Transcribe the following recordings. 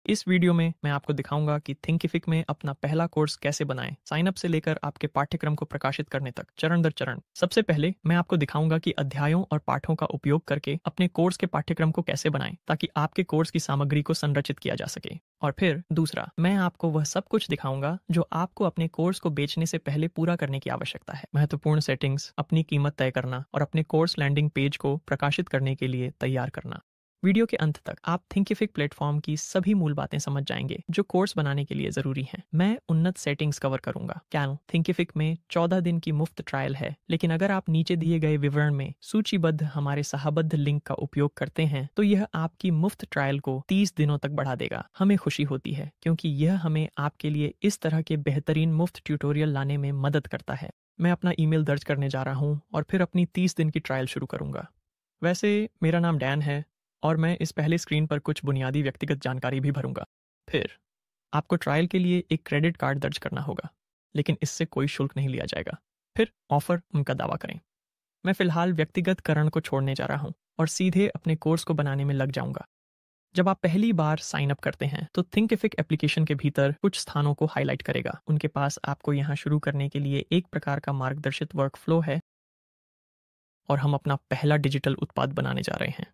इस वीडियो में मैं आपको दिखाऊंगा कि थिंकिफिक में अपना पहला कोर्स कैसे बनाएं, साइन अप से लेकर आपके पाठ्यक्रम को प्रकाशित करने तक, चरण दर चरण। सबसे पहले मैं आपको दिखाऊंगा कि अध्यायों और पाठों का उपयोग करके अपने कोर्स के पाठ्यक्रम को कैसे बनाएं ताकि आपके कोर्स की सामग्री को संरचित किया जा सके। और फिर दूसरा, मैं आपको वह सब कुछ दिखाऊंगा जो आपको अपने कोर्स को बेचने से पहले पूरा करने की आवश्यकता है। महत्वपूर्ण सेटिंग्स, अपनी कीमत तय करना और अपने कोर्स लैंडिंग पेज को प्रकाशित करने के लिए तैयार करना। वीडियो के अंत तक आप थिंकिफिक प्लेटफॉर्म की सभी मूल बातें समझ जाएंगे जो कोर्स बनाने के लिए जरूरी हैं। मैं उन्नत सेटिंग्स कवर करूंगा। क्या थिंकिफिक में 14 दिन की मुफ्त ट्रायल है, लेकिन अगर आप नीचे दिए गए विवरण में सूचीबद्ध हमारे सहाबद्ध लिंक का उपयोग करते हैं तो यह आपकी मुफ्त ट्रायल को 30 दिनों तक बढ़ा देगा। हमें खुशी होती है क्योंकि यह हमें आपके लिए इस तरह के बेहतरीन मुफ्त ट्यूटोरियल लाने में मदद करता है। मैं अपना ईमेल दर्ज करने जा रहा हूं और फिर अपनी 30 दिन की ट्रायल शुरू करूंगा। वैसे मेरा नाम डैन है और मैं इस पहले स्क्रीन पर कुछ बुनियादी व्यक्तिगत जानकारी भी भरूंगा। फिर आपको ट्रायल के लिए एक क्रेडिट कार्ड दर्ज करना होगा, लेकिन इससे कोई शुल्क नहीं लिया जाएगा। फिर ऑफर उनका दावा करें। मैं फिलहाल व्यक्तिगत करण को छोड़ने जा रहा हूं और सीधे अपने कोर्स को बनाने में लग जाऊंगा। जब आप पहली बार साइन अप करते हैं तो थिंकिफिक एप्लीकेशन के भीतर कुछ स्थानों को हाईलाइट करेगा। उनके पास आपको यहां शुरू करने के लिए एक प्रकार का मार्गदर्शित वर्कफ्लो है और हम अपना पहला डिजिटल उत्पाद बनाने जा रहे हैं।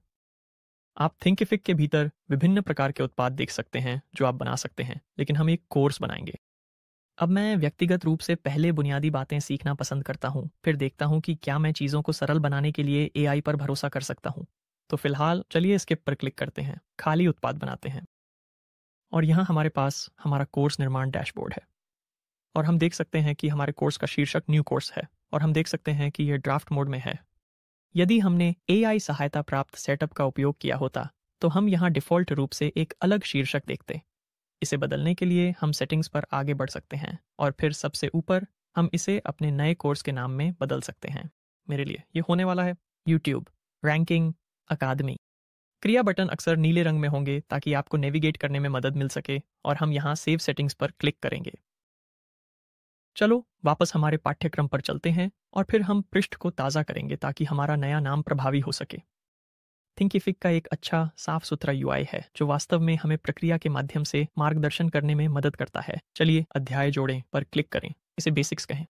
आप थिंकिफिक के भीतर विभिन्न प्रकार के उत्पाद देख सकते हैं जो आप बना सकते हैं, लेकिन हम एक कोर्स बनाएंगे। अब मैं व्यक्तिगत रूप से पहले बुनियादी बातें सीखना पसंद करता हूं, फिर देखता हूं कि क्या मैं चीज़ों को सरल बनाने के लिए एआई पर भरोसा कर सकता हूं। तो फिलहाल चलिए स्किप पर क्लिक करते हैं, खाली उत्पाद बनाते हैं। और यहाँ हमारे पास हमारा कोर्स निर्माण डैशबोर्ड है और हम देख सकते हैं कि हमारे कोर्स का शीर्षक न्यू कोर्स है और हम देख सकते हैं कि यह ड्राफ्ट मोड में है। यदि हमने AI सहायता प्राप्त सेटअप का उपयोग किया होता तो हम यहाँ डिफ़ॉल्ट रूप से एक अलग शीर्षक देखते। इसे बदलने के लिए हम सेटिंग्स पर आगे बढ़ सकते हैं और फिर सबसे ऊपर हम इसे अपने नए कोर्स के नाम में बदल सकते हैं। मेरे लिए ये होने वाला है यूट्यूब रैंकिंग अकादमी। क्रिया बटन अक्सर नीले रंग में होंगे ताकि आपको नेविगेट करने में मदद मिल सके और हम यहाँ सेव सेटिंग्स पर क्लिक करेंगे। चलो वापस हमारे पाठ्यक्रम पर चलते हैं और फिर हम पृष्ठ को ताज़ा करेंगे ताकि हमारा नया नाम प्रभावी हो सके। थिंकिफिक का एक अच्छा साफ सुथरा UI है जो वास्तव में हमें प्रक्रिया के माध्यम से मार्गदर्शन करने में मदद करता है। चलिए अध्याय जोड़ें पर क्लिक करें, इसे बेसिक्स कहें।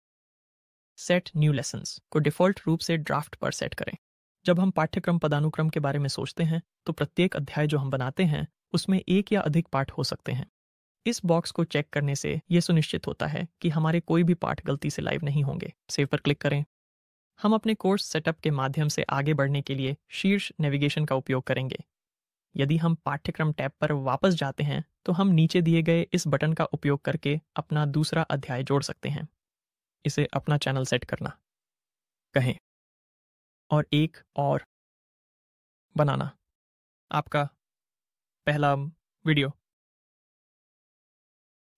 सेट न्यू लेसन्स को डिफ़ॉल्ट रूप से ड्राफ्ट पर सेट करें। जब हम पाठ्यक्रम पदानुक्रम के बारे में सोचते हैं तो प्रत्येक अध्याय जो हम बनाते हैं उसमें एक या अधिक पाठ हो सकते हैं। इस बॉक्स को चेक करने से यह सुनिश्चित होता है कि हमारे कोई भी पाठ गलती से लाइव नहीं होंगे। सेव पर क्लिक करें। हम अपने कोर्स सेटअप के माध्यम से आगे बढ़ने के लिए शीर्ष नेविगेशन का उपयोग करेंगे। यदि हम पाठ्यक्रम टैब पर वापस जाते हैं तो हम नीचे दिए गए इस बटन का उपयोग करके अपना दूसरा अध्याय जोड़ सकते हैं। इसे अपना चैनल सेट करना कहें और एक और बनाना आपका पहला वीडियो।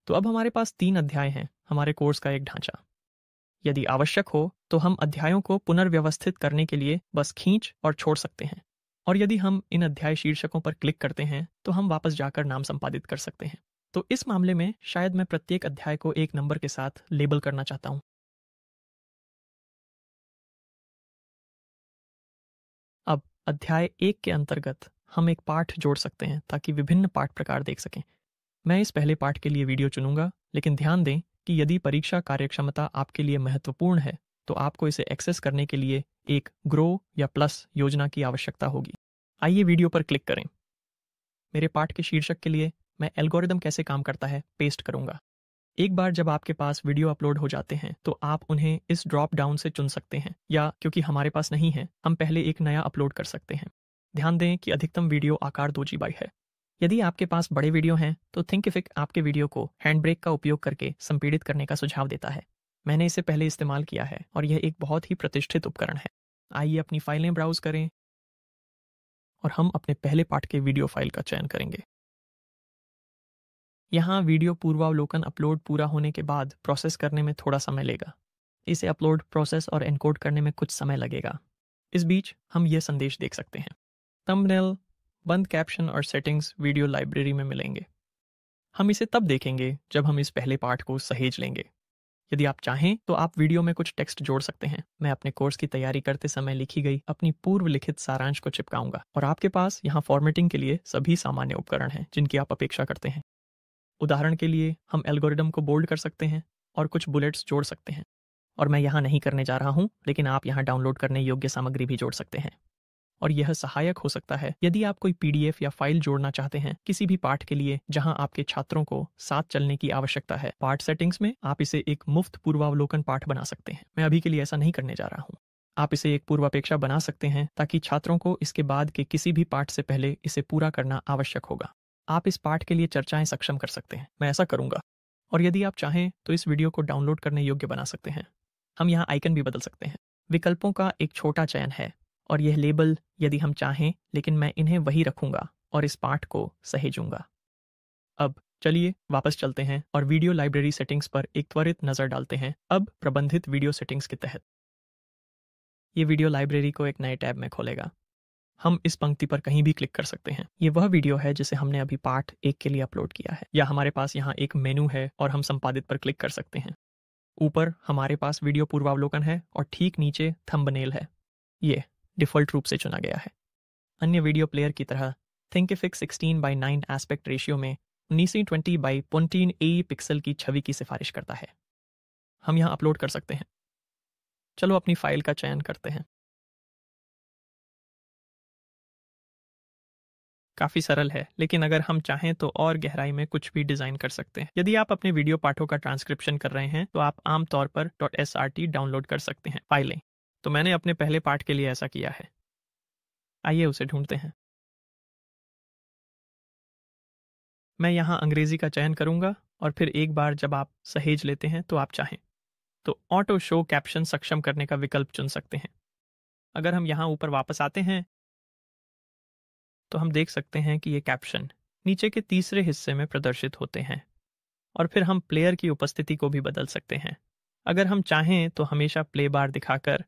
तो अब हमारे पास 3 अध्याय हैं, हमारे कोर्स का एक ढांचा। यदि आवश्यक हो तो हम अध्यायों को पुनर्व्यवस्थित करने के लिए बस खींच और छोड़ सकते हैं। और यदि हम इन अध्याय शीर्षकों पर क्लिक करते हैं तो हम वापस जाकर नाम संपादित कर सकते हैं। तो इस मामले में शायद मैं प्रत्येक अध्याय को एक नंबर के साथ लेबल करना चाहता हूं। अब अध्याय 1 के अंतर्गत हम एक पाठ जोड़ सकते हैं ताकि विभिन्न पाठ प्रकार देख सकें। मैं इस पहले पाठ के लिए वीडियो चुनूंगा, लेकिन ध्यान दें कि यदि परीक्षा कार्यक्षमता आपके लिए महत्वपूर्ण है तो आपको इसे एक्सेस करने के लिए एक ग्रो या प्लस योजना की आवश्यकता होगी। आइए वीडियो पर क्लिक करें। मेरे पाठ के शीर्षक के लिए मैं एल्गोरिदम कैसे काम करता है पेस्ट करूंगा। एक बार जब आपके पास वीडियो अपलोड हो जाते हैं तो आप उन्हें इस ड्रॉप डाउन से चुन सकते हैं, या क्योंकि हमारे पास नहीं है हम पहले एक नया अपलोड कर सकते हैं। ध्यान दें कि अधिकतम वीडियो आकार 2 GB है। यदि आपके पास बड़े वीडियो हैं तो थिंकिफिक आपके वीडियो को हैंडब्रेक का उपयोग करके संपीड़ित करने का सुझाव देता है। मैंने इसे पहले इस्तेमाल किया है और यह एक बहुत ही प्रतिष्ठित उपकरण है। आइए अपनी फाइलें ब्राउज करें और हम अपने पहले पाठ के वीडियो फाइल का चयन करेंगे। यहाँ वीडियो पूर्वावलोकन अपलोड पूरा होने के बाद प्रोसेस करने में थोड़ा समय लेगा। इसे अपलोड, प्रोसेस और एनकोड करने में कुछ समय लगेगा। इस बीच हम यह संदेश देख सकते हैं, थंबनेल, बंद कैप्शन और सेटिंग्स वीडियो लाइब्रेरी में मिलेंगे। हम इसे तब देखेंगे जब हम इस पहले पाठ को सहेज लेंगे। यदि आप चाहें तो आप वीडियो में कुछ टेक्स्ट जोड़ सकते हैं। मैं अपने कोर्स की तैयारी करते समय लिखी गई अपनी पूर्व लिखित सारांश को चिपकाऊंगा और आपके पास यहाँ फॉर्मेटिंग के लिए सभी सामान्य उपकरण हैं जिनकी आप अपेक्षा करते हैं। उदाहरण के लिए हम एल्गोरिदम को बोल्ड कर सकते हैं और कुछ बुलेट्स जोड़ सकते हैं, और मैं यहाँ नहीं करने जा रहा हूँ, लेकिन आप यहाँ डाउनलोड करने योग्य सामग्री भी जोड़ सकते हैं। और यह सहायक हो सकता है यदि आप कोई पीडीएफ या फाइल जोड़ना चाहते हैं किसी भी पाठ के लिए जहां आपके छात्रों को साथ चलने की आवश्यकता है। पाठ सेटिंग्स में आप इसे एक मुफ्त पूर्वावलोकन पाठ बना सकते हैं। मैं अभी के लिए ऐसा नहीं करने जा रहा हूं। आप इसे एक पूर्वापेक्षा बना सकते हैं ताकि छात्रों को इसके बाद के किसी भी पाठ से पहले इसे पूरा करना आवश्यक होगा। आप इस पाठ के लिए चर्चाएं सक्षम कर सकते हैं। मैं ऐसा करूंगा। और यदि आप चाहें तो इस वीडियो को डाउनलोड करने योग्य बना सकते हैं। हम यहाँ आइकन भी बदल सकते हैं। विकल्पों का एक छोटा चयन है और यह लेबल यदि हम चाहें, लेकिन मैं इन्हें वही रखूंगा और इस पाठ को सहेजूंगा। अब चलिए वापस चलते हैं और वीडियो लाइब्रेरी सेटिंग्स पर एक त्वरित नजर डालते हैं। अब प्रबंधित वीडियो सेटिंग्स के तहत ये वीडियो लाइब्रेरी को एक नए टैब में खोलेगा। हम इस पंक्ति पर कहीं भी क्लिक कर सकते हैं। ये वह वीडियो है जिसे हमने अभी पार्ट 1 के लिए अपलोड किया है। या हमारे पास यहाँ एक मेनू है और हम संपादित पर क्लिक कर सकते हैं। ऊपर हमारे पास वीडियो पूर्वावलोकन है और ठीक नीचे थंबनेल है। ये डिफ़ॉल्ट रूप से चुना गया है। अन्य वीडियो प्लेयर की तरह थिंकिफिक 16:9 एस्पेक्ट रेशियो में 1920x15 AE पिक्सल की छवि की सिफारिश करता है। हम यहाँ अपलोड कर सकते हैं। चलो अपनी फाइल का चयन करते हैं। काफ़ी सरल है, लेकिन अगर हम चाहें तो और गहराई में कुछ भी डिज़ाइन कर सकते हैं। यदि आप अपने वीडियो पाठों का ट्रांसक्रिप्शन कर रहे हैं तो आप आमतौर पर .srt डाउनलोड कर सकते हैं फाइलें। तो मैंने अपने पहले पाठ के लिए ऐसा किया है। आइए उसे ढूंढते हैं। मैं यहाँ अंग्रेजी का चयन करूंगा और फिर एक बार जब आप सहेज लेते हैं तो आप चाहें तो ऑटो शो कैप्शन सक्षम करने का विकल्प चुन सकते हैं। अगर हम यहाँ ऊपर वापस आते हैं तो हम देख सकते हैं कि ये कैप्शन नीचे के तीसरे हिस्से में प्रदर्शित होते हैं। और फिर हम प्लेयर की उपस्थिति को भी बदल सकते हैं। अगर हम चाहें तो हमेशा प्ले बार दिखाकर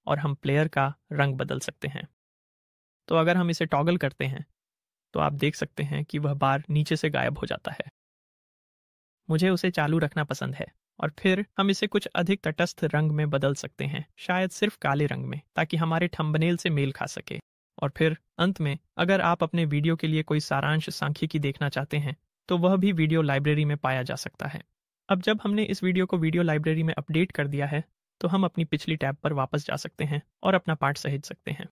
और हम प्लेयर का रंग बदल सकते हैं। तो अगर हम इसे टॉगल करते हैं तो आप देख सकते हैं कि वह बार नीचे से गायब हो जाता है। मुझे उसे चालू रखना पसंद है और फिर हम इसे कुछ अधिक तटस्थ रंग में बदल सकते हैं, शायद सिर्फ काले रंग में, ताकि हमारे थंबनेल से मेल खा सके। और फिर अंत में अगर आप अपने वीडियो के लिए कोई सारांश सांख्यिकी देखना चाहते हैं तो वह भी वीडियो लाइब्रेरी में पाया जा सकता है। अब जब हमने इस वीडियो को वीडियो लाइब्रेरी में अपडेट कर दिया है तो हम अपनी पिछली टैब पर वापस जा सकते हैं और अपना पाठ सहेज सकते हैं।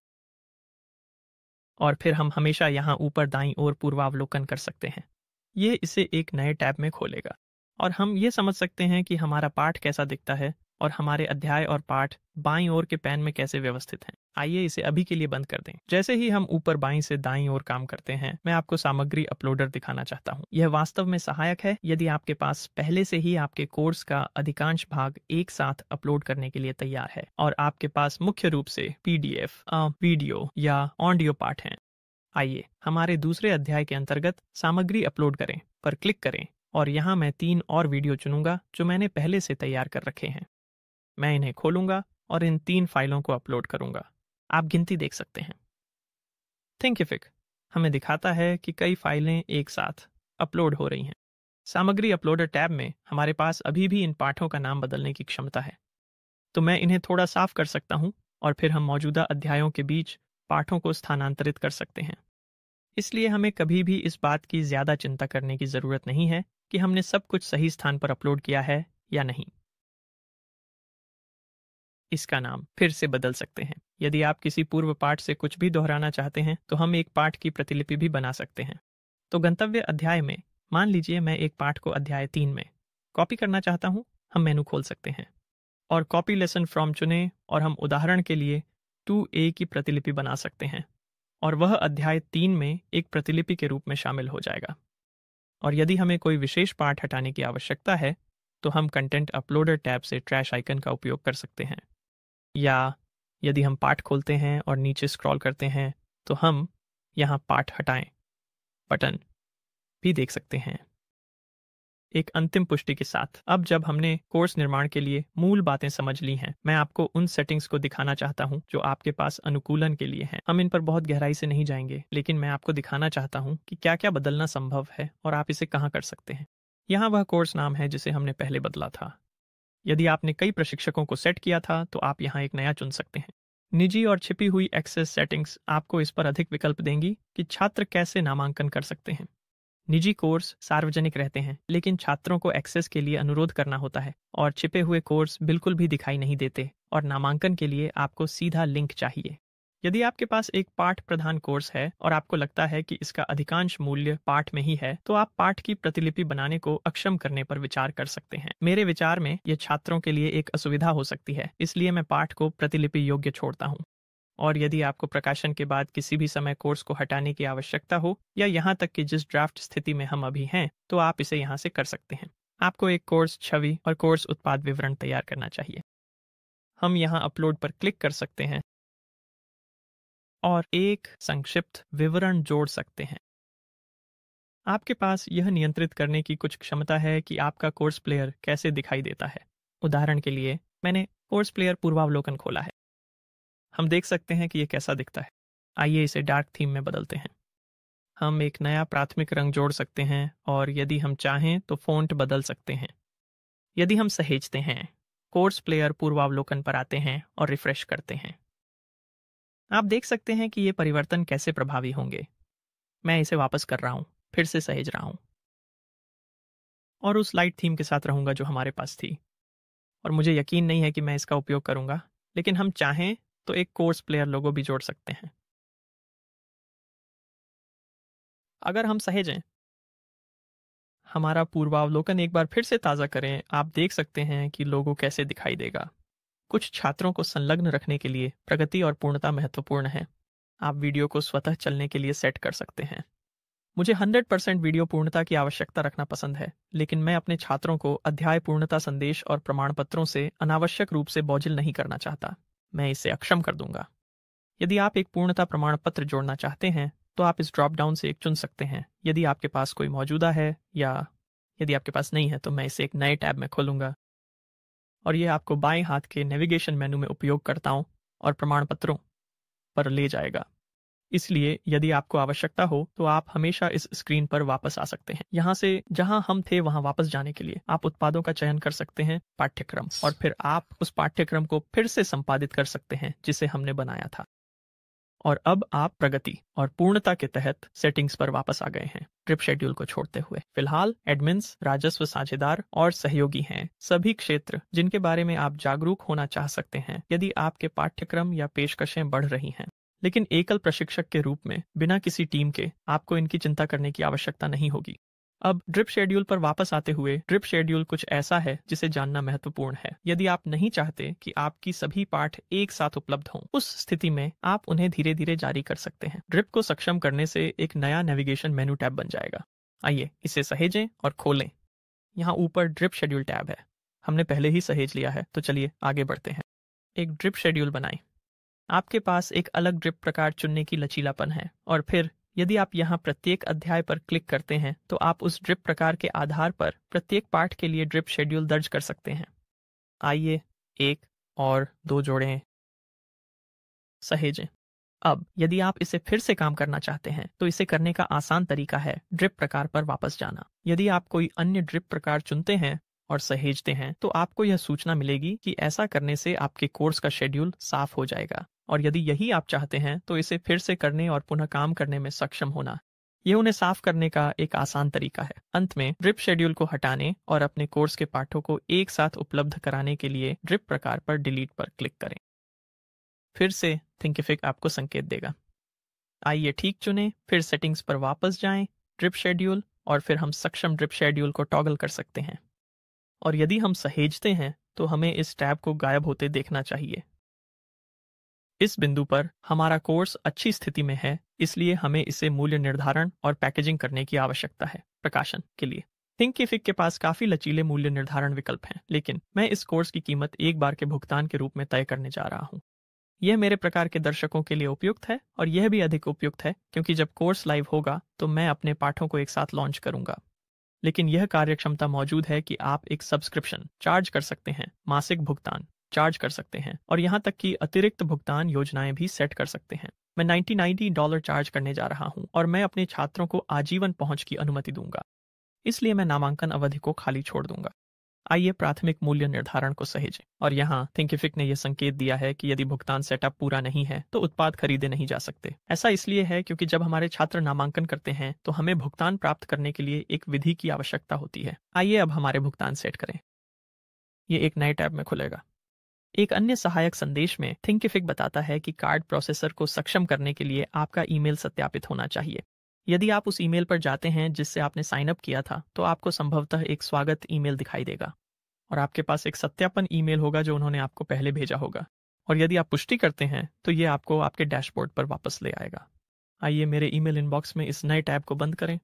और फिर हम हमेशा यहाँ ऊपर दाईं ओर पूर्वावलोकन कर सकते हैं। ये इसे एक नए टैब में खोलेगा और हम ये समझ सकते हैं कि हमारा पाठ कैसा दिखता है और हमारे अध्याय और पाठ बाईं ओर के पैन में कैसे व्यवस्थित हैं। आइए इसे अभी के लिए बंद कर दें। जैसे ही हम ऊपर बाईं से दाईं ओर काम करते हैं, मैं आपको सामग्री अपलोडर दिखाना चाहता हूँ। यह वास्तव में सहायक है यदि आपके पास पहले से ही आपके कोर्स का अधिकांश भाग एक साथ अपलोड करने के लिए तैयार है और आपके पास मुख्य रूप से पीडीएफ, वीडियो या ऑडियो पाठ हैं। आइए हमारे दूसरे अध्याय के अंतर्गत सामग्री अपलोड करें पर क्लिक करें और यहाँ मैं 3 और वीडियो चुनूंगा जो मैंने पहले से तैयार कर रखे हैं। मैं इन्हें खोलूंगा और इन 3 फाइलों को अपलोड करूंगा। आप गिनती देख सकते हैं। थिंकिफिक हमें दिखाता है कि कई फाइलें एक साथ अपलोड हो रही हैं। सामग्री अपलोडर टैब में हमारे पास अभी भी इन पाठों का नाम बदलने की क्षमता है। तो मैं इन्हें थोड़ा साफ कर सकता हूं और फिर हम मौजूदा अध्यायों के बीच पाठों को स्थानांतरित कर सकते हैं। इसलिए हमें कभी भी इस बात की ज़्यादा चिंता करने की ज़रूरत नहीं है कि हमने सब कुछ सही स्थान पर अपलोड किया है या नहीं। इसका नाम फिर से बदल सकते हैं। यदि आप किसी पूर्व पाठ से कुछ भी दोहराना चाहते हैं तो हम एक पाठ की प्रतिलिपि भी बना सकते हैं। तो गंतव्य अध्याय में मान लीजिए मैं एक पाठ को अध्याय 3 में कॉपी करना चाहता हूं। हम मेनू खोल सकते हैं और कॉपी लेसन फ्रॉम चुनें और हम उदाहरण के लिए 2A की प्रतिलिपि बना सकते हैं और वह अध्याय 3 में एक प्रतिलिपि के रूप में शामिल हो जाएगा। और यदि हमें कोई विशेष पाठ हटाने की आवश्यकता है तो हम कंटेंट अपलोडर टैब से ट्रैश आइकन का उपयोग कर सकते हैं। या यदि हम पाठ खोलते हैं और नीचे स्क्रॉल करते हैं तो हम यहाँ पाठ हटाएं बटन भी देख सकते हैं। एक अंतिम पुष्टि के साथ, अब जब हमने कोर्स निर्माण के लिए मूल बातें समझ ली हैं, मैं आपको उन सेटिंग्स को दिखाना चाहता हूं जो आपके पास अनुकूलन के लिए हैं। हम इन पर बहुत गहराई से नहीं जाएंगे, लेकिन मैं आपको दिखाना चाहता हूं कि क्या क्या बदलना संभव है और आप इसे कहां कर सकते हैं। यहाँ वह कोर्स नाम है जिसे हमने पहले बदला था। यदि आपने कई प्रशिक्षकों को सेट किया था तो आप यहाँ एक नया चुन सकते हैं। निजी और छिपी हुई एक्सेस सेटिंग्स आपको इस पर अधिक विकल्प देंगी कि छात्र कैसे नामांकन कर सकते हैं। निजी कोर्स सार्वजनिक रहते हैं, लेकिन छात्रों को एक्सेस के लिए अनुरोध करना होता है, और छिपे हुए कोर्स बिल्कुल भी दिखाई नहीं देते और नामांकन के लिए आपको सीधा लिंक चाहिए। यदि आपके पास एक पाठ प्रधान कोर्स है और आपको लगता है कि इसका अधिकांश मूल्य पाठ में ही है, तो आप पाठ की प्रतिलिपि बनाने को अक्षम करने पर विचार कर सकते हैं। मेरे विचार में यह छात्रों के लिए एक असुविधा हो सकती है, इसलिए मैं पाठ को प्रतिलिपि योग्य छोड़ता हूँ। और यदि आपको प्रकाशन के बाद किसी भी समय कोर्स को हटाने की आवश्यकता हो, या यहाँ तक कि जिस ड्राफ्ट स्थिति में हम अभी हैं, तो आप इसे यहाँ से कर सकते हैं। आपको एक कोर्स छवि और कोर्स उत्पाद विवरण तैयार करना चाहिए। हम यहाँ अपलोड पर क्लिक कर सकते हैं और एक संक्षिप्त विवरण जोड़ सकते हैं। आपके पास यह नियंत्रित करने की कुछ क्षमता है कि आपका कोर्स प्लेयर कैसे दिखाई देता है। उदाहरण के लिए, मैंने कोर्स प्लेयर पूर्वावलोकन खोला है। हम देख सकते हैं कि यह कैसा दिखता है। आइए इसे डार्क थीम में बदलते हैं। हम एक नया प्राथमिक रंग जोड़ सकते हैं और यदि हम चाहें तो फ़ॉन्ट बदल सकते हैं। यदि हम सहेजते हैं, कोर्स प्लेयर पूर्वावलोकन पर आते हैं और रिफ्रेश करते हैं, आप देख सकते हैं कि ये परिवर्तन कैसे प्रभावी होंगे। मैं इसे वापस कर रहा हूँ, फिर से सहेज रहा हूँ और उस लाइट थीम के साथ रहूँगा जो हमारे पास थी। और मुझे यकीन नहीं है कि मैं इसका उपयोग करूँगा, लेकिन हम चाहें तो एक कोर्स प्लेयर लोगो भी जोड़ सकते हैं। अगर हम सहेजें, हमारा पूर्वावलोकन एक बार फिर से ताज़ा करें, आप देख सकते हैं कि लोगो कैसे दिखाई देगा। कुछ छात्रों को संलग्न रखने के लिए प्रगति और पूर्णता महत्वपूर्ण है। आप वीडियो को स्वतः चलने के लिए सेट कर सकते हैं। मुझे 100% वीडियो पूर्णता की आवश्यकता रखना पसंद है, लेकिन मैं अपने छात्रों को अध्याय पूर्णता संदेश और प्रमाण पत्रों से अनावश्यक रूप से बोझिल नहीं करना चाहता। मैं इसे अक्षम कर दूंगा। यदि आप एक पूर्णता प्रमाण पत्र जोड़ना चाहते हैं, तो आप इस ड्रॉप डाउन से एक चुन सकते हैं। यदि आपके पास कोई मौजूदा है, या यदि आपके पास नहीं है, तो मैं इसे एक नए टैब में खोलूंगा और यह आपको बाएं हाथ के नेविगेशन मेनू में उपयोगकर्ताओं और प्रमाण पत्रों पर ले जाएगा। इसलिए यदि आपको आवश्यकता हो तो आप हमेशा इस स्क्रीन पर वापस आ सकते हैं। यहाँ से जहाँ हम थे वहाँ वापस जाने के लिए आप उत्पादों का चयन कर सकते हैं, पाठ्यक्रम, और फिर आप उस पाठ्यक्रम को फिर से संपादित कर सकते हैं जिसे हमने बनाया था। और अब आप प्रगति और पूर्णता के तहत सेटिंग्स पर वापस आ गए हैं, ट्रिप शेड्यूल को छोड़ते हुए। फिलहाल एडमिन्स, राजस्व साझेदार और सहयोगी हैं सभी क्षेत्र जिनके बारे में आप जागरूक होना चाह सकते हैं यदि आपके पाठ्यक्रम या पेशकशें बढ़ रही हैं। लेकिन एकल प्रशिक्षक के रूप में बिना किसी टीम के आपको इनकी चिंता करने की आवश्यकता नहीं होगी। अब ड्रिप शेड्यूल पर वापस आते हुए, ड्रिप शेड्यूल कुछ ऐसा है जिसे जानना महत्वपूर्ण है। यदि आप नहीं चाहते कि आपकी सभी पाठ एक साथ उपलब्ध हों, उस स्थिति में आप उन्हें धीरे धीरे जारी कर सकते हैं। ड्रिप को सक्षम करने से एक नया नेविगेशन मेनू टैब बन जाएगा। आइए इसे सहेजें और खोलें। यहाँ ऊपर ड्रिप शेड्यूल टैब है। हमने पहले ही सहेज लिया है, तो चलिए आगे बढ़ते हैं। एक ड्रिप शेड्यूल बनाएं। आपके पास एक अलग ड्रिप प्रकार चुनने की लचीलापन है, और फिर यदि आप यहाँ प्रत्येक अध्याय पर क्लिक करते हैं तो आप उस ड्रिप प्रकार के आधार पर प्रत्येक पाठ के लिए ड्रिप शेड्यूल दर्ज कर सकते हैं। आइए 1 और 2 जोड़ें, सहेजें। अब यदि आप इसे फिर से काम करना चाहते हैं तो इसे करने का आसान तरीका है ड्रिप प्रकार पर वापस जाना। यदि आप कोई अन्य ड्रिप प्रकार चुनते हैं और सहेजते हैं तो आपको यह सूचना मिलेगी कि ऐसा करने से आपके कोर्स का शेड्यूल साफ हो जाएगा। और यदि यही आप चाहते हैं तो इसे फिर से करने और पुनः काम करने में सक्षम होना, यह उन्हें साफ करने का एक आसान तरीका है। अंत में ड्रिप शेड्यूल को हटाने और अपने कोर्स के पाठों को एक साथ उपलब्ध कराने के लिए ड्रिप प्रकार पर डिलीट पर क्लिक करें। फिर से थिंकिफिक आपको संकेत देगा। आइए ठीक चुनें, फिर सेटिंग्स पर वापस जाएं, ड्रिप शेड्यूल, और फिर हम सक्षम ड्रिप शेड्यूल को टॉगल कर सकते हैं। और यदि हम सहेजते हैं तो हमें इस टैब को गायब होते देखना चाहिए। इस बिंदु पर हमारा कोर्स अच्छी स्थिति में है, इसलिए हमें इसे मूल्य निर्धारण और पैकेजिंग करने की आवश्यकता है। प्रकाशन के लिए थिंकिफिक के पास काफी लचीले मूल्य निर्धारण विकल्प हैं, लेकिन मैं इस कोर्स की कीमत एक बार के भुगतान के रूप में तय करने जा रहा हूँ। यह मेरे प्रकार के दर्शकों के लिए उपयुक्त है, और यह भी अधिक उपयुक्त है क्योंकि जब कोर्स लाइव होगा तो मैं अपने पाठों को एक साथ लॉन्च करूंगा। लेकिन यह कार्यक्षमता मौजूद है कि आप एक सब्सक्रिप्शन चार्ज कर सकते हैं, मासिक भुगतान चार्ज कर सकते हैं, और यहाँ तक कि अतिरिक्त भुगतान योजनाएं भी सेट कर सकते हैं। मैं $90 चार्ज करने जा रहा हूँ और मैं अपने छात्रों को आजीवन पहुंच की अनुमति दूंगा, इसलिए मैं नामांकन अवधि को खाली छोड़ दूंगा। आइए प्राथमिक मूल्य निर्धारण को सहेजें। और यहाँ थिंकिफिक ने यह संकेत दिया है कि यदि भुगतान सेटअप पूरा नहीं है तो उत्पाद खरीदे नहीं जा सकते। ऐसा इसलिए है क्योंकि जब हमारे छात्र नामांकन करते हैं तो हमें भुगतान प्राप्त करने के लिए एक विधि की आवश्यकता होती है। आइए अब हमारे भुगतान सेट करें। ये एक नए टैब में खुलेगा। एक अन्य सहायक संदेश में थिंकिफिक बताता है कि कार्ड प्रोसेसर को सक्षम करने के लिए आपका ईमेल सत्यापित होना चाहिए। यदि आप उस ईमेल पर जाते हैं जिससे आपने साइन अप किया था तो आपको संभवतः एक स्वागत ईमेल दिखाई देगा और आपके पास एक सत्यापन ईमेल होगा जो उन्होंने आपको पहले भेजा होगा। और यदि आप पुष्टि करते हैं तो ये आपको आपके डैशबोर्ड पर वापस ले आएगा। आइए मेरे ईमेल इनबॉक्स में इस नए टैब को बंद करें।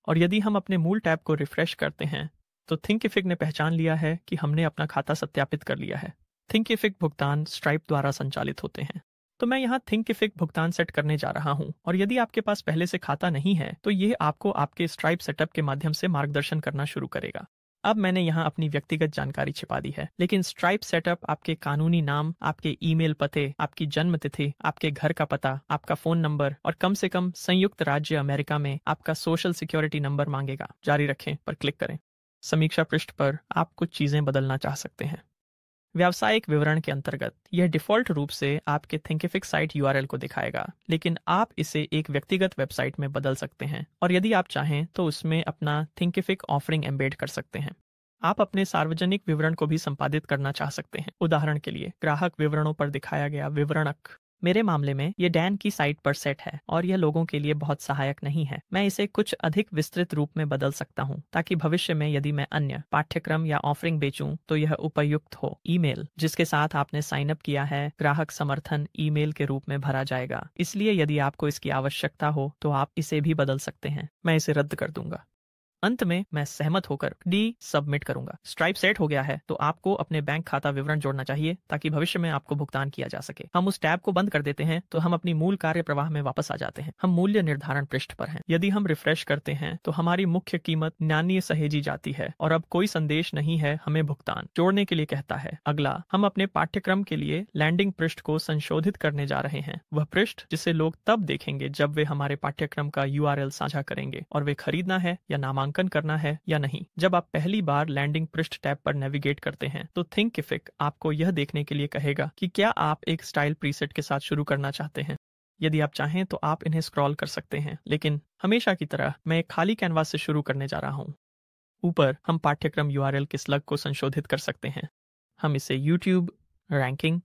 और यदि हम अपने मूल टैब को रिफ्रेश करते हैं तो थिंकिफिक ने पहचान लिया है कि हमने अपना खाता सत्यापित कर लिया है। थिंकिफिक भुगतान स्ट्राइप द्वारा संचालित होते हैं। तो मैं यहाँ थिंकिफिक भुगतान सेट करने जा रहा हूँ और यदि आपके पास पहले से खाता नहीं है तो यह आपको आपके स्ट्राइप सेटअप के माध्यम से मार्गदर्शन करना शुरू करेगा। अब मैंने यहाँ अपनी व्यक्तिगत जानकारी छिपा दी है, लेकिन स्ट्राइप सेटअप आपके कानूनी नाम, आपके ईमेल पते, आपकी जन्म तिथि, आपके घर का पता, आपका फोन नंबर और कम से कम संयुक्त राज्य अमेरिका में आपका सोशल सिक्योरिटी नंबर मांगेगा। जारी रखें पर क्लिक करें। समीक्षा पृष्ठ पर आप कुछ चीजें बदलना चाह सकते हैं। व्यावसायिक विवरण के अंतर्गत यह डिफ़ॉल्ट रूप से आपके थिंकिफिक साइट यूआरएल को दिखाएगा, लेकिन आप इसे एक व्यक्तिगत वेबसाइट में बदल सकते हैं और यदि आप चाहें तो उसमें अपना थिंकिफिक ऑफरिंग एम्बेड कर सकते हैं। आप अपने सार्वजनिक विवरण को भी संपादित करना चाह सकते हैं। उदाहरण के लिए ग्राहक विवरणों पर दिखाया गया विवरणक। मेरे मामले में ये डैन की साइट पर सेट है और यह लोगों के लिए बहुत सहायक नहीं है। मैं इसे कुछ अधिक विस्तृत रूप में बदल सकता हूँ ताकि भविष्य में यदि मैं अन्य पाठ्यक्रम या ऑफरिंग बेचूं तो यह उपयुक्त हो। ईमेल जिसके साथ आपने साइन अप किया है ग्राहक समर्थन ईमेल के रूप में भरा जाएगा, इसलिए यदि आपको इसकी आवश्यकता हो तो आप इसे भी बदल सकते हैं। मैं इसे रद्द कर दूंगा। अंत में मैं सहमत होकर डी सबमिट करूंगा। स्ट्राइप सेट हो गया है तो आपको अपने बैंक खाता विवरण जोड़ना चाहिए ताकि भविष्य में आपको भुगतान किया जा सके। हम उस टैब को बंद कर देते हैं तो हम अपनी मूल कार्य प्रवाह में वापस आ जाते हैं। हम मूल्य निर्धारण पृष्ठ पर हैं। यदि हम रिफ्रेश करते हैं तो हमारी मुख्य कीमत 99 सहेजी जाती है और अब कोई संदेश नहीं है हमें भुगतान जोड़ने के लिए कहता है। अगला हम अपने पाठ्यक्रम के लिए लैंडिंग पृष्ठ को संशोधित करने जा रहे हैं। वह पृष्ठ जिसे लोग तब देखेंगे जब वे हमारे पाठ्यक्रम का यूआरएल साझा करेंगे और वे खरीदना है या नामांकन करना है या नहीं। जब आप पहली बार लैंडिंग पृष्ठ टैब पर नेविगेट करते हैं तो थिंकिफिक आपको यह देखने के लिए कहेगा कि क्या आप एक स्टाइल प्रीसेट के साथ शुरू करना चाहते हैं। यदि आप चाहें तो आप इन्हें स्क्रॉल कर सकते हैं, लेकिन हमेशा की तरह मैं एक खाली कैनवास से शुरू करने जा रहा हूं। ऊपर हम पाठ्यक्रम यूआरएल के स्लग को संशोधित कर सकते हैं। हम इसे यूट्यूब, रैंकिंग,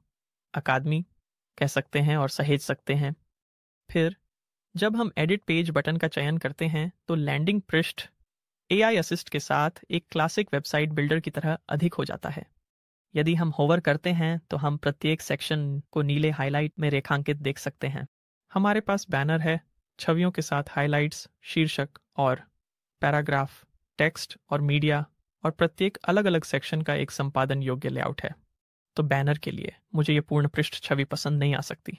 अकादमी कह सकते हैं और सहेज सकते हैं। फिर जब हम एडिट पेज बटन का चयन करते हैं तो लैंडिंग पृष्ठ AI असिस्ट के साथ एक क्लासिक वेबसाइट बिल्डर की तरह अधिक हो जाता है। यदि हम होवर करते हैं तो हम प्रत्येक सेक्शन को नीले हाइलाइट में रेखांकित देख सकते हैं। हमारे पास बैनर है, छवियों के साथ हाइलाइट्स, शीर्षक और पैराग्राफ, टेक्स्ट और मीडिया और प्रत्येक अलग अलग सेक्शन का एक संपादन योग्य लेआउट है। तो बैनर के लिए मुझे ये पूर्ण पृष्ठ छवि पसंद नहीं आ सकती।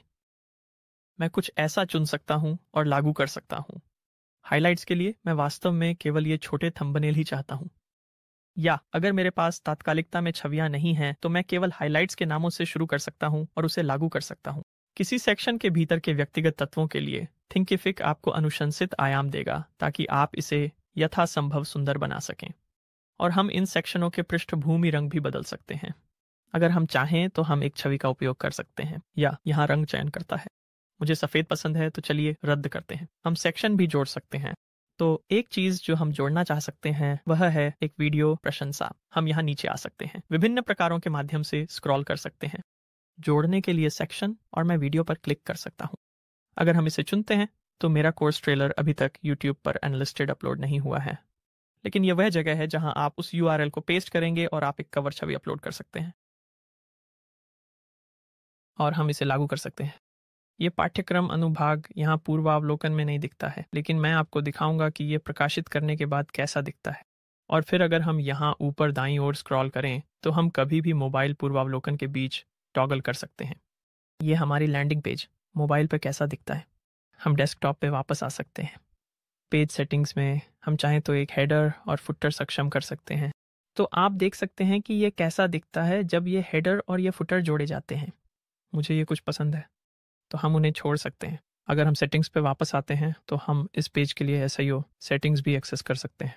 मैं कुछ ऐसा चुन सकता हूँ और लागू कर सकता हूँ। हाइलाइट्स के लिए मैं वास्तव में केवल ये छोटे थंबनेल ही चाहता हूँ। या अगर मेरे पास तात्कालिकता में छवियां नहीं हैं तो मैं केवल हाइलाइट्स के नामों से शुरू कर सकता हूँ और उसे लागू कर सकता हूँ। किसी सेक्शन के भीतर के व्यक्तिगत तत्वों के लिए थिंकिफिक आपको अनुशंसित आयाम देगा ताकि आप इसे यथासंभव सुंदर बना सकें। और हम इन सेक्शनों के पृष्ठभूमि रंग भी बदल सकते हैं। अगर हम चाहें तो हम एक छवि का उपयोग कर सकते हैं या यहाँ रंग चयन करता है। मुझे सफ़ेद पसंद है तो चलिए रद्द करते हैं। हम सेक्शन भी जोड़ सकते हैं। तो एक चीज जो हम जोड़ना चाह सकते हैं वह है एक वीडियो प्रशंसा। हम यहाँ नीचे आ सकते हैं, विभिन्न प्रकारों के माध्यम से स्क्रॉल कर सकते हैं। जोड़ने के लिए सेक्शन और मैं वीडियो पर क्लिक कर सकता हूँ। अगर हम इसे चुनते हैं तो मेरा कोर्स ट्रेलर अभी तक यूट्यूब पर अनलिस्टेड अपलोड नहीं हुआ है, लेकिन यह वह जगह है जहां आप उस यूआरएल को पेस्ट करेंगे और आप एक कवर छवि अपलोड कर सकते हैं और हम इसे लागू कर सकते हैं। ये पाठ्यक्रम अनुभाग यहाँ पूर्वावलोकन में नहीं दिखता है, लेकिन मैं आपको दिखाऊंगा कि ये प्रकाशित करने के बाद कैसा दिखता है। और फिर अगर हम यहाँ ऊपर दाईं ओर स्क्रॉल करें तो हम कभी भी मोबाइल पूर्वावलोकन के बीच टॉगल कर सकते हैं। ये हमारी लैंडिंग पेज मोबाइल पर कैसा दिखता है। हम डेस्कटॉप पे वापस आ सकते हैं। पेज सेटिंग्स में हम चाहें तो एक हेडर और फुटर सक्षम कर सकते हैं। तो आप देख सकते हैं कि ये कैसा दिखता है जब ये हेडर और ये फुटर जोड़े जाते हैं। मुझे ये कुछ पसंद है तो हम उन्हें छोड़ सकते हैं। अगर हम सेटिंग्स पे वापस आते हैं तो हम इस पेज के लिए SEO सेटिंग्स भी एक्सेस कर सकते हैं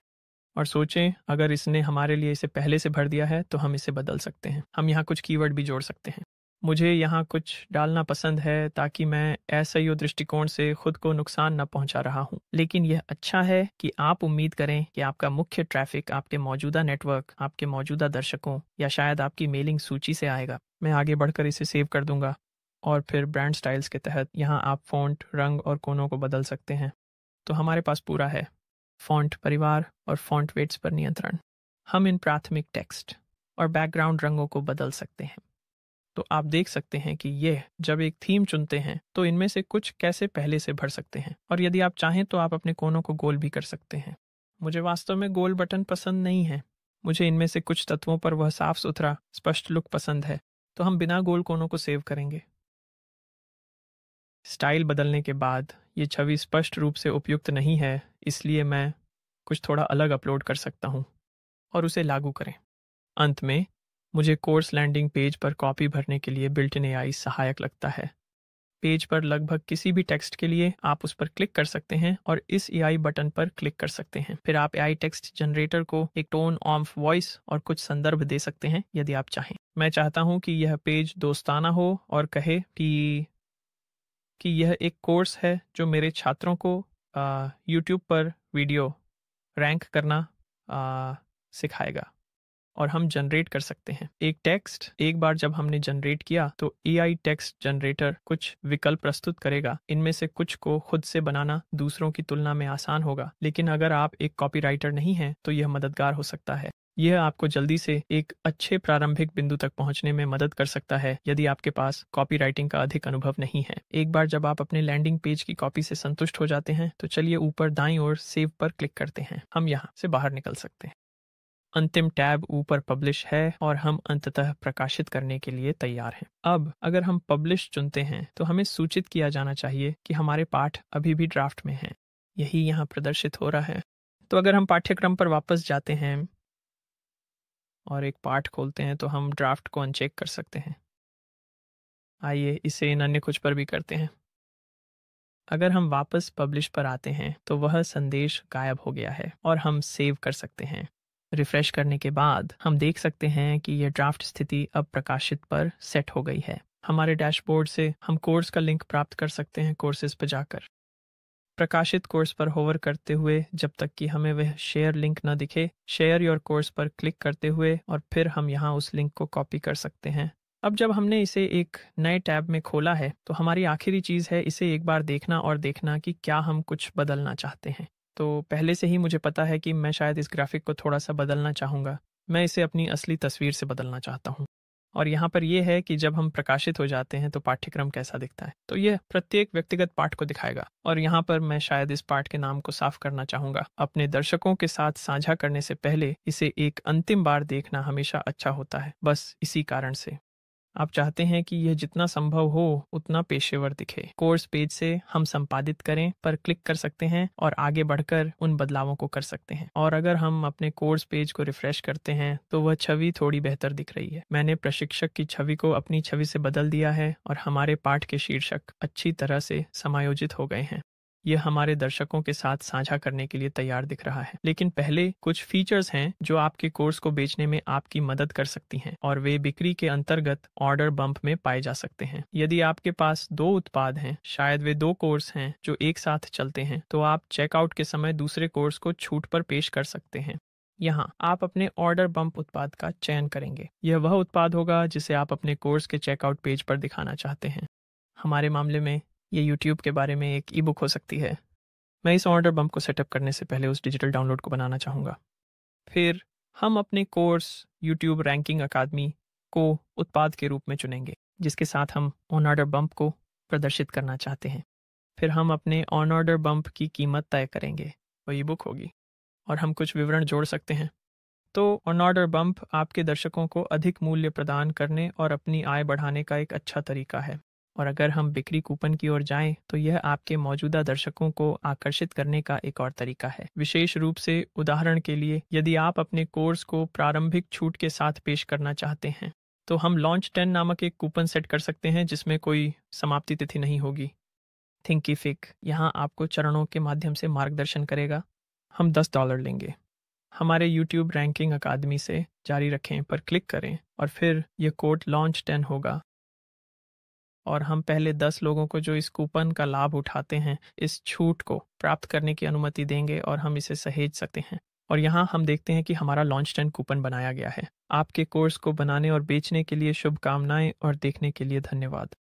और सोचें अगर इसने हमारे लिए इसे पहले से भर दिया है तो हम इसे बदल सकते हैं। हम यहाँ कुछ कीवर्ड भी जोड़ सकते हैं। मुझे यहाँ कुछ डालना पसंद है ताकि मैं एसईओ दृष्टिकोण से खुद को नुकसान न पहुंचा रहा हूँ, लेकिन यह अच्छा है कि आप उम्मीद करें कि आपका मुख्य ट्रैफिक आपके मौजूदा नेटवर्क, आपके मौजूदा दर्शकों या शायद आपकी मेलिंग सूची से आएगा। मैं आगे बढ़कर इसे सेव कर दूंगा और फिर ब्रांड स्टाइल्स के तहत यहाँ आप फ़ॉन्ट, रंग और कोनों को बदल सकते हैं। तो हमारे पास पूरा है। फ़ॉन्ट परिवार और फ़ॉन्ट वेट्स पर नियंत्रण। हम इन प्राथमिक टेक्स्ट और बैकग्राउंड रंगों को बदल सकते हैं। तो आप देख सकते हैं कि यह जब एक थीम चुनते हैं तो इनमें से कुछ कैसे पहले से भर सकते हैं, और यदि आप चाहें तो आप अपने कोनों को गोल भी कर सकते हैं। मुझे वास्तव में गोल बटन पसंद नहीं है। मुझे इनमें से कुछ तत्वों पर वह साफ सुथरा स्पष्ट लुक पसंद है, तो हम बिना गोल कोनों को सेव करेंगे। स्टाइल बदलने के बाद ये छवि स्पष्ट रूप से उपयुक्त नहीं है, इसलिए मैं कुछ थोड़ा अलग अपलोड कर सकता हूँ और उसे लागू करें। अंत में मुझे कोर्स लैंडिंग पेज पर कॉपी भरने के लिए बिल्ट इन एआई सहायक लगता है। पेज पर लगभग किसी भी टेक्स्ट के लिए आप उस पर क्लिक कर सकते हैं और इस एआई बटन पर क्लिक कर सकते हैं। फिर आप एआई टेक्स्ट जनरेटर को एक टोन ऑफ वॉइस और कुछ संदर्भ दे सकते हैं यदि आप चाहें। मैं चाहता हूं कि यह पेज दोस्ताना हो और कहे कि यह एक कोर्स है जो मेरे छात्रों को यूट्यूब पर वीडियो रैंक करना सिखाएगा, और हम जनरेट कर सकते हैं एक टेक्स्ट। एक बार जब हमने जनरेट किया तो एआई टेक्स्ट जनरेटर कुछ विकल्प प्रस्तुत करेगा। इनमें से कुछ को खुद से बनाना दूसरों की तुलना में आसान होगा, लेकिन अगर आप एक कॉपीराइटर नहीं हैं तो यह मददगार हो सकता है। यह आपको जल्दी से एक अच्छे प्रारंभिक बिंदु तक पहुंचने में मदद कर सकता है यदि आपके पास कॉपीराइटिंग का अधिक अनुभव नहीं है। एक बार जब आप अपने लैंडिंग पेज की कॉपी से संतुष्ट हो जाते हैं तो चलिए ऊपर दाईं ओर सेव पर क्लिक करते हैं। हम यहाँ से बाहर निकल सकते हैं। अंतिम टैब ऊपर पब्लिश है और हम अंततः प्रकाशित करने के लिए तैयार हैं। अब अगर हम पब्लिश चुनते हैं तो हमें सूचित किया जाना चाहिए कि हमारे पाठ अभी भी ड्राफ्ट में हैं। यही यहाँ प्रदर्शित हो रहा है। तो अगर हम पाठ्यक्रम पर वापस जाते हैं और एक पाठ खोलते हैं तो हम ड्राफ्ट को अनचेक कर सकते हैं। आइए इसे इन अन्य कुछ पर भी करते हैं। अगर हम वापस पब्लिश पर आते हैं तो वह संदेश गायब हो गया है और हम सेव कर सकते हैं। रिफ्रेश करने के बाद हम देख सकते हैं कि यह ड्राफ्ट स्थिति अब प्रकाशित पर सेट हो गई है। हमारे डैशबोर्ड से हम कोर्स का लिंक प्राप्त कर सकते हैं कोर्सेज पर जाकर। प्रकाशित कोर्स पर होवर करते हुए जब तक कि हमें वह शेयर लिंक न दिखे, शेयर योर कोर्स पर क्लिक करते हुए और फिर हम यहाँ उस लिंक को कॉपी कर सकते हैं। अब जब हमने इसे एक नए टैब में खोला है तो हमारी आखिरी चीज़ है इसे एक बार देखना और देखना कि क्या हम कुछ बदलना चाहते हैं। तो पहले से ही मुझे पता है कि मैं शायद इस ग्राफिक को थोड़ा सा बदलना चाहूँगा। मैं इसे अपनी असली तस्वीर से बदलना चाहता हूँ। और यहाँ पर यह है कि जब हम प्रकाशित हो जाते हैं तो पाठ्यक्रम कैसा दिखता है। तो यह प्रत्येक व्यक्तिगत पाठ को दिखाएगा। और यहाँ पर मैं शायद इस पाठ के नाम को साफ करना चाहूँगा। अपने दर्शकों के साथ साझा करने से पहले इसे एक अंतिम बार देखना हमेशा अच्छा होता है, बस इसी कारण से। आप चाहते हैं कि यह जितना संभव हो उतना पेशेवर दिखे। कोर्स पेज से हम संपादित करें पर क्लिक कर सकते हैं और आगे बढ़कर उन बदलावों को कर सकते हैं। और अगर हम अपने कोर्स पेज को रिफ्रेश करते हैं तो वह छवि थोड़ी बेहतर दिख रही है। मैंने प्रशिक्षक की छवि को अपनी छवि से बदल दिया है और हमारे पाठ के शीर्षक अच्छी तरह से समायोजित हो गए हैं। यह हमारे दर्शकों के साथ साझा करने के लिए तैयार दिख रहा है। लेकिन पहले कुछ फीचर्स हैं जो आपके कोर्स को बेचने में आपकी मदद कर सकती हैं और वे बिक्री के अंतर्गत ऑर्डर बम्प में पाए जा सकते हैं। यदि आपके पास 2 उत्पाद हैं, शायद वे 2 कोर्स हैं जो एक साथ चलते हैं, तो आप चेकआउट के समय दूसरे कोर्स को छूट पर पेश कर सकते हैं। यहाँ आप अपने ऑर्डर बम्प उत्पाद का चयन करेंगे। यह वह उत्पाद होगा जिसे आप अपने कोर्स के चेकआउट पेज पर दिखाना चाहते हैं। हमारे मामले में ये YouTube के बारे में एक ई बुक हो सकती है। मैं इस ऑर्डर बम्प को सेटअप करने से पहले उस डिजिटल डाउनलोड को बनाना चाहूँगा। फिर हम अपने कोर्स YouTube रैंकिंग अकादमी को उत्पाद के रूप में चुनेंगे जिसके साथ हम ऑन ऑर्डर बम्प को प्रदर्शित करना चाहते हैं। फिर हम अपने ऑन ऑर्डर बम्प की कीमत तय करेंगे, वो ई बुक होगी, और हम कुछ विवरण जोड़ सकते हैं। तो ऑन ऑर्डर बम्प आपके दर्शकों को अधिक मूल्य प्रदान करने और अपनी आय बढ़ाने का एक अच्छा तरीका है। और अगर हम बिक्री कूपन की ओर जाएं तो यह आपके मौजूदा दर्शकों को आकर्षित करने का एक और तरीका है। विशेष रूप से उदाहरण के लिए यदि आप अपने कोर्स को प्रारंभिक छूट के साथ पेश करना चाहते हैं तो हम लॉन्च 10 नामक एक कूपन सेट कर सकते हैं जिसमें कोई समाप्ति तिथि नहीं होगी। थिंकिफिक यहाँ आपको चरणों के माध्यम से मार्गदर्शन करेगा। हम $10 लेंगे। हमारे YouTube रैंकिंग अकादमी से जारी रखें पर क्लिक करें और फिर ये कोड लॉन्च 10 होगा और हम पहले 10 लोगों को जो इस कूपन का लाभ उठाते हैं इस छूट को प्राप्त करने की अनुमति देंगे और हम इसे सहेज सकते हैं। और यहाँ हम देखते हैं कि हमारा लॉन्च 10 कूपन बनाया गया है। आपके कोर्स को बनाने और बेचने के लिए शुभकामनाएं और देखने के लिए धन्यवाद।